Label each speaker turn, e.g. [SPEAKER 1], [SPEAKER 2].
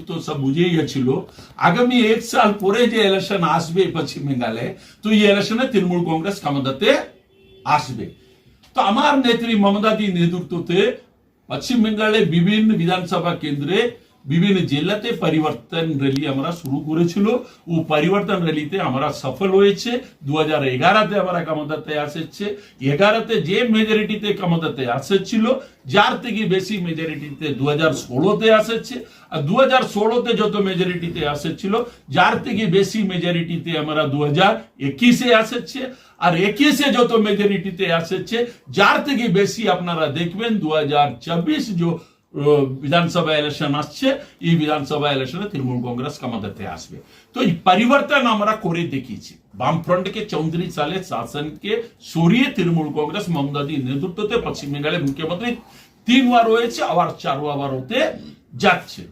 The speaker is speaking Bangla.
[SPEAKER 1] নেতৃত্ব সব বুঝেই গেছিল আগামী 1 সাল পরে যে ইলেকশন আসবে পশ্চিম বাংলায়, তো এই ইলেকশনে তৃণমূল কংগ্রেস ক্ষমতাতে আসবে। তো আমার নেত্রী মমতা দি নেতৃত্বে পশ্চিম বাংলায় বিভিন্ন বিধানসভা কেন্দ্রে বিভিন্ন জেলাতে পরিবর্তন র্যালি আমরা শুরু করেছিল। ও পরিবর্তন র্যালিতে আমরা সফল হয়েছে। 2011-তে আমরা ক্ষমতাতে আসছে। 11-তে যে মেজরিটিতে ক্ষমতাতে আসছিল, যার থেকে বেশি মেজরিটিতে 2016-তে আসছে। আর 2016-তে যত মেজরিটিতে আসছিল, যার থেকে বেশি মেজরিটিতে আমরা 2021-এ আসছে। আর 21-এ যত মেজরিটিতে আসছে, যার থেকে বেশি আপনারা দেখবেন 2024 যে বিধানসভা ইলেকশন আসছে, এই বিধানসভা ইলেকশনে তৃণমূল কংগ্রেস ক্ষমতাতে আসবে। তো এই পরিবর্তন আমরা করে দেখিয়েছি। বামফ্রন্টকে 34 সালের শাসনকে সরিয়ে তৃণমূল কংগ্রেস মমতা দির নেতৃত্বে পশ্চিম বাংলায় মুখ্যমন্ত্রী 3 বার হয়েছে, আবার 4 বার হতে যাচ্ছে।